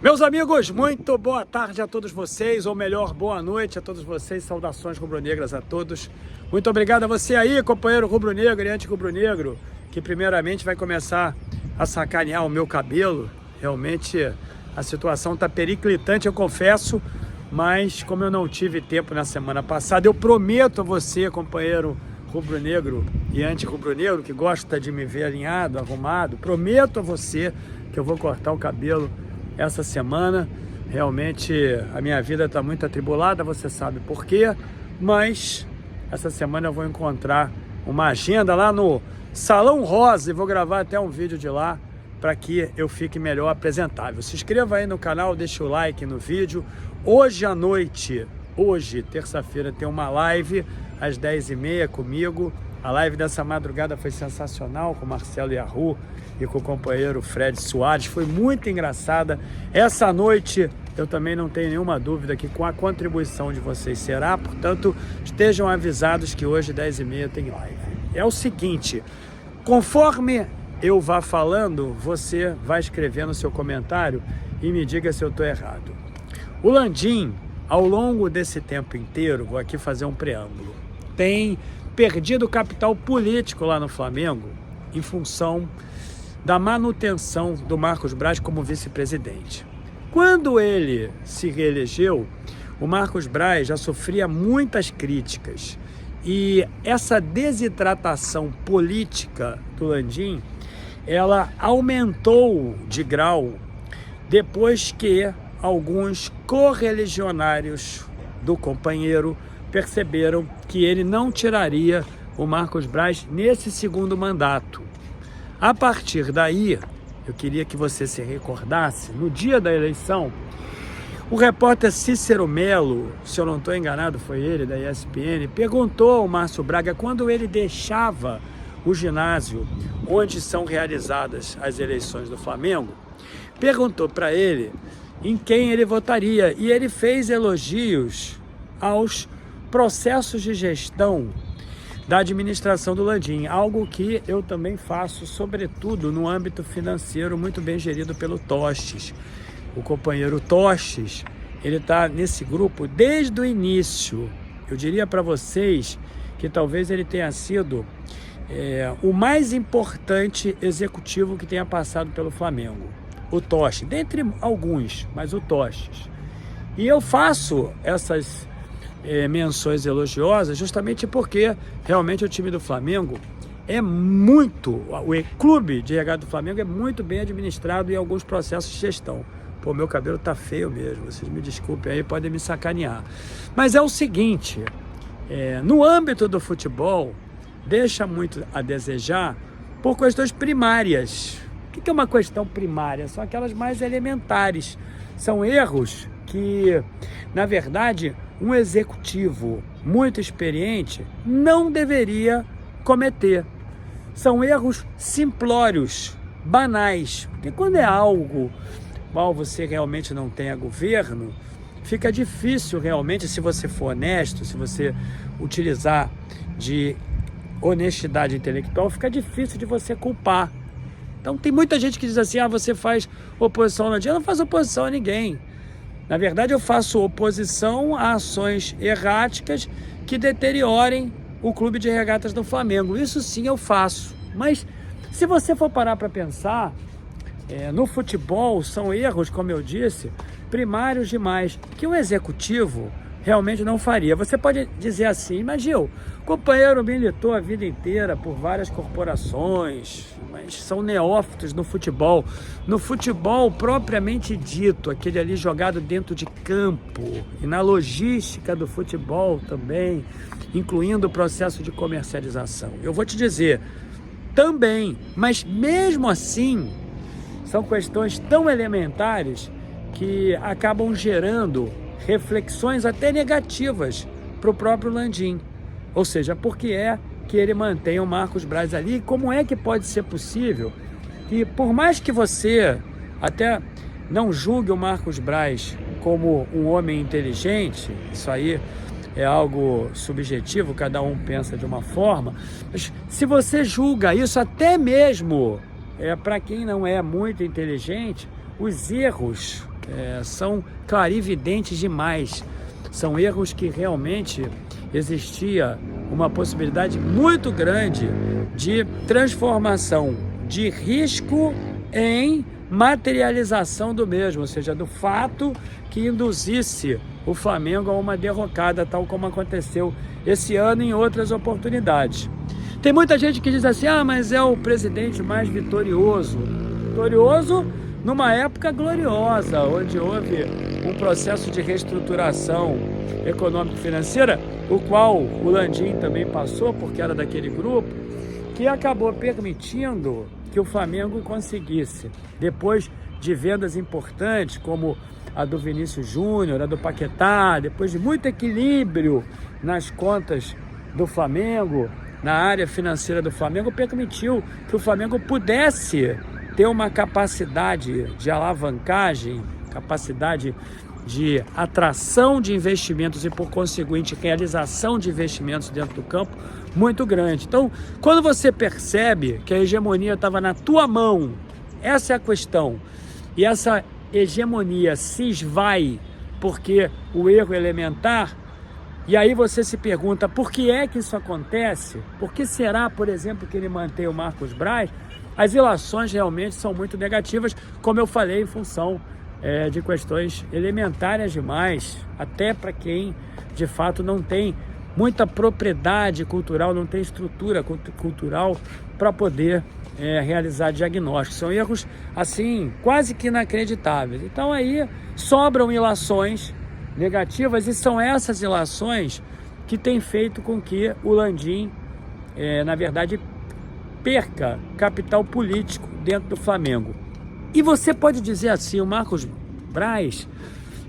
Meus amigos, muito boa tarde a todos vocês, ou melhor, boa noite a todos vocês, saudações rubro-negras a todos. Muito obrigado a você aí, companheiro rubro-negro e anti-rubro-negro, que primeiramente vai começar a sacanear o meu cabelo. Realmente a situação está periclitante, eu confesso, mas como eu não tive tempo na semana passada, eu prometo a você, companheiro rubro-negro e anti-rubro-negro, que gosta de me ver alinhado, arrumado, prometo a você que eu vou cortar o cabelo essa semana. Realmente a minha vida está muito atribulada, você sabe por quê, mas essa semana eu vou encontrar uma agenda lá no Salão Rosa e vou gravar até um vídeo de lá para que eu fique melhor apresentável. Se inscreva aí no canal, deixa o like no vídeo. Hoje à noite, terça-feira, tem uma live às 10h30 comigo. A live dessa madrugada foi sensacional, com o Marcelo Yahoo e com o companheiro Fred Soares. Foi muito engraçada. Essa noite eu também não tenho nenhuma dúvida que com a contribuição de vocês será. Portanto, estejam avisados que hoje 10h30 tem live. É o seguinte, conforme eu vá falando, você vai escrevendo o seu comentário e me diga se eu estou errado. O Landim, ao longo desse tempo inteiro, vou aqui fazer um preâmbulo, tem perdido capital político lá no Flamengo em função da manutenção do Marcos Braz como vice-presidente. Quando ele se reelegeu, o Marcos Braz já sofria muitas críticas e essa desidratação política do Landim, ela aumentou de grau depois que alguns correligionários do companheiro perceberam que ele não tiraria o Marcos Braz nesse segundo mandato. A partir daí, eu queria que você se recordasse, no dia da eleição, o repórter Cícero Melo, se eu não estou enganado, foi ele, da ESPN, perguntou ao Márcio Braga quando ele deixava o ginásio onde são realizadas as eleições do Flamengo, perguntou para ele em quem ele votaria, e ele fez elogios aos processos de gestão da administração do Landim, algo que eu também faço, sobretudo no âmbito financeiro, muito bem gerido pelo Tostes. O companheiro Tostes, ele está nesse grupo desde o início. Eu diria para vocês que talvez ele tenha sido o mais importante executivo que tenha passado pelo Flamengo. O Tostes, dentre alguns, mas o Tostes. E eu faço essas menções elogiosas justamente porque realmente o time do Flamengo o clube de regata do Flamengo é muito bem administrado em alguns processos de gestão. Pô, meu cabelo tá feio mesmo, vocês me desculpem aí, podem me sacanear. Mas é o seguinte, no âmbito do futebol, deixa muito a desejar por questões primárias. O que é uma questão primária? São aquelas mais elementares. São erros que, na verdade, um executivo muito experiente não deveria cometer. São erros simplórios, banais. Porque quando é algo qual você realmente não tenha governo, fica difícil realmente, se você for honesto, se você utilizar de honestidade intelectual, fica difícil de você culpar. Então tem muita gente que diz assim, você faz oposição ao Landim. Eu não faço oposição a ninguém. Na verdade, eu faço oposição a ações erráticas que deteriorem o clube de regatas do Flamengo. Isso sim eu faço. Mas se você for parar para pensar, no futebol são erros, como eu disse, primários demais, que o executivo realmente não faria. Você pode dizer assim, mas Gil, o companheiro militou a vida inteira por várias corporações, mas são neófitos no futebol. No futebol propriamente dito, aquele ali jogado dentro de campo, e na logística do futebol também, incluindo o processo de comercialização. Eu vou te dizer, também, mas mesmo assim, são questões tão elementares que acabam gerando reflexões até negativas para o próprio Landim. Ou seja, por que é que ele mantém o Marcos Braz ali? Como é que pode ser possível que, por mais que você até não julgue o Marcos Braz como um homem inteligente, isso aí é algo subjetivo, cada um pensa de uma forma, mas se você julga isso até mesmo para quem não é muito inteligente, os erros são clarividentes demais. São erros que realmente existia uma possibilidade muito grande de transformação de risco em materialização do mesmo, ou seja, do fato que induzisse o Flamengo a uma derrocada, tal como aconteceu esse ano em outras oportunidades. Tem muita gente que diz assim, mas é o presidente mais vitorioso. Vitorioso numa época gloriosa, onde houve um processo de reestruturação econômico-financeira, o qual o Landim também passou, porque era daquele grupo, que acabou permitindo que o Flamengo conseguisse, depois de vendas importantes, como a do Vinícius Júnior, a do Paquetá, depois de muito equilíbrio nas contas do Flamengo, na área financeira do Flamengo, permitiu que o Flamengo pudesse ter uma capacidade de alavancagem, capacidade de atração de investimentos e, por conseguinte, realização de investimentos dentro do campo muito grande. Então, quando você percebe que a hegemonia estava na tua mão, essa é a questão, e essa hegemonia se esvai porque o erro elementar, e aí você se pergunta por que é que isso acontece? Por que será, por exemplo, que ele mantém o Marcos Braz? As ilações realmente são muito negativas, como eu falei, em função de questões elementares demais, até para quem de fato não tem muita propriedade cultural, não tem estrutura cultural para poder realizar diagnósticos. São erros, assim, quase que inacreditáveis. Então aí sobram ilações negativas, e são essas ilações que têm feito com que o Landim, na verdade, perca capital político dentro do Flamengo. E você pode dizer assim, o Marcos Braz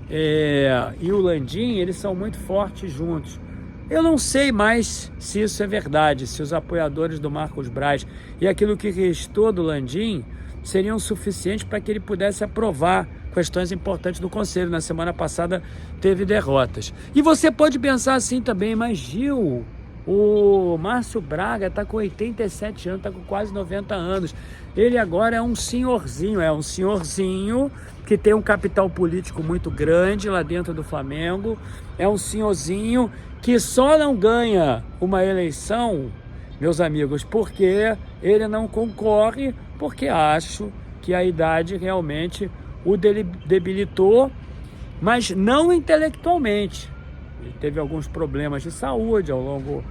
e o Landim, eles são muito fortes juntos. Eu não sei mais se isso é verdade, se os apoiadores do Marcos Braz e aquilo que restou do Landim seriam suficientes para que ele pudesse aprovar questões importantes do Conselho. Na semana passada teve derrotas. E você pode pensar assim também, mas Gil, o Márcio Braga está com 87 anos, está com quase 90 anos. Ele agora é um senhorzinho que tem um capital político muito grande lá dentro do Flamengo. É um senhorzinho que só não ganha uma eleição, meus amigos, porque ele não concorre, porque acho que a idade realmente o debilitou, mas não intelectualmente. Ele teve alguns problemas de saúde ao longo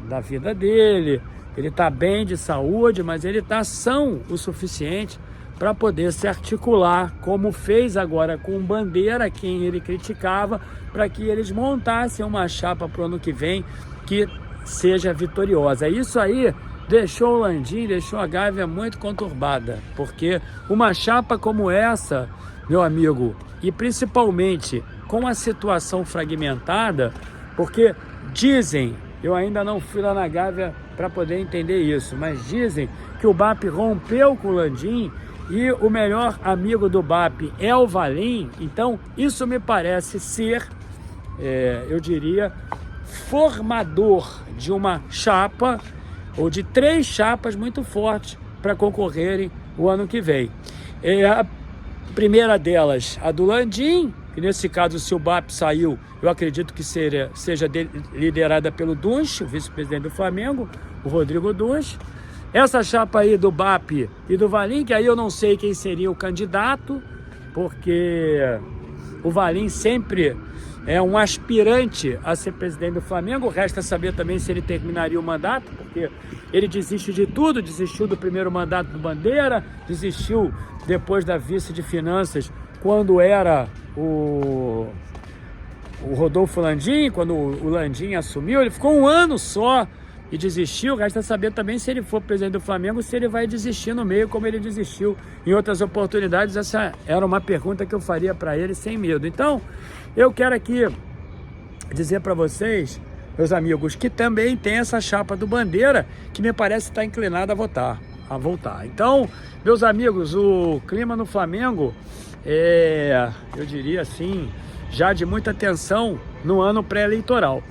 da vida dele. Ele está bem de saúde, mas ele está são o suficiente para poder se articular, como fez agora com o Bandeira, quem ele criticava, para que eles montassem uma chapa para o ano que vem que seja vitoriosa. Isso aí deixou o Landim, deixou a Gávea muito conturbada, porque uma chapa como essa, meu amigo, e principalmente com a situação fragmentada, porque dizem, eu ainda não fui lá na Gávea para poder entender isso, mas dizem que o BAP rompeu com o Landim e o melhor amigo do BAP é o Valim. Então isso me parece ser, eu diria, formador de uma chapa ou de 3 chapas muito fortes para concorrerem o ano que vem. A primeira delas, a do Landim, que nesse caso, se o BAP saiu, eu acredito que seja liderada pelo Dunch, o vice-presidente do Flamengo, o Rodrigo Dunch. Essa chapa aí do BAP e do Valim, que aí eu não sei quem seria o candidato, porque o Valim sempre é um aspirante a ser presidente do Flamengo. Resta saber também se ele terminaria o mandato, porque ele desiste de tudo, desistiu do primeiro mandato do Bandeira, desistiu depois da vice de finanças, quando era o Rodolfo Landim, quando o Landim assumiu. Ele ficou um ano só e desistiu. Resta saber também, se ele for presidente do Flamengo, se ele vai desistir no meio, como ele desistiu em outras oportunidades. Essa era uma pergunta que eu faria para ele sem medo. Então, eu quero aqui dizer para vocês, meus amigos, que também tem essa chapa do Bandeira, que me parece estar inclinada a voltar. Então, meus amigos, o clima no Flamengo eu diria assim, já de muita tensão no ano pré-eleitoral.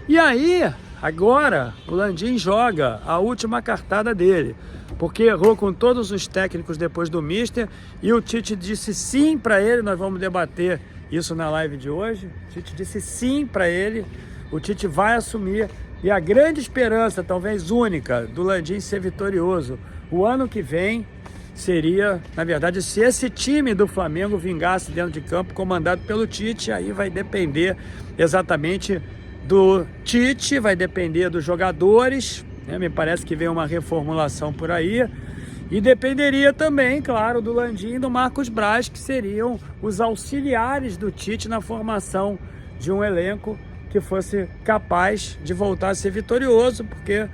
E aí, agora, o Landim joga a última cartada dele, porque errou com todos os técnicos depois do Mister, e o Tite disse sim para ele. Nós vamos debater isso na live de hoje. O Tite disse sim para ele, o Tite vai assumir, e a grande esperança, talvez única, do Landim ser vitorioso o ano que vem seria, na verdade, se esse time do Flamengo vingasse dentro de campo, comandado pelo Tite. Aí vai depender exatamente do Tite, vai depender dos jogadores, né? Me parece que vem uma reformulação por aí, e dependeria também, claro, do Landim e do Marcos Braz, que seriam os auxiliares do Tite na formação de um elenco que fosse capaz de voltar a ser vitorioso, porque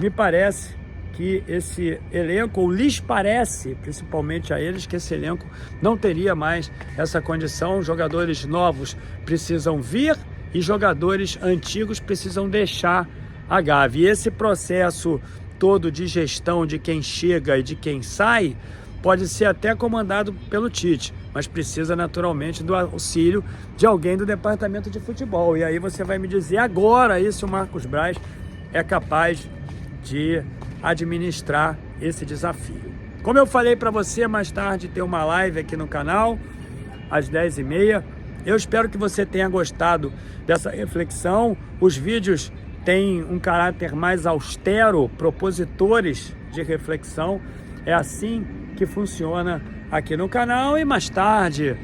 me parece que esse elenco, ou lhes parece, principalmente a eles, que esse elenco não teria mais essa condição. Jogadores novos precisam vir e jogadores antigos precisam deixar a Gávea. E esse processo todo de gestão de quem chega e de quem sai pode ser até comandado pelo Tite, mas precisa naturalmente do auxílio de alguém do departamento de futebol. E aí você vai me dizer agora aí se o Marcos Braz é capaz de administrar esse desafio. Como eu falei para você, mais tarde tem uma live aqui no canal, às 10h30. Eu espero que você tenha gostado dessa reflexão. Os vídeos têm um caráter mais austero, propositores de reflexão. É assim que funciona aqui no canal, e mais tarde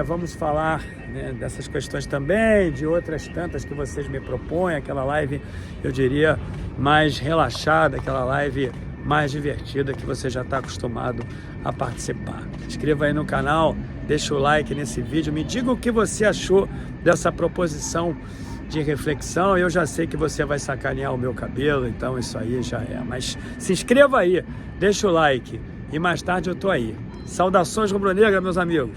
vamos falar, né, dessas questões também, de outras tantas que vocês me propõem. Aquela live, eu diria, mais relaxada, aquela live mais divertida que você já está acostumado a participar. Inscreva aí no canal, deixa o like nesse vídeo, me diga o que você achou dessa proposição de reflexão. Eu já sei que você vai sacanear o meu cabelo, então isso aí já é. Mas se inscreva aí, deixa o like, e mais tarde eu tô aí. Saudações rubro-negras, meus amigos!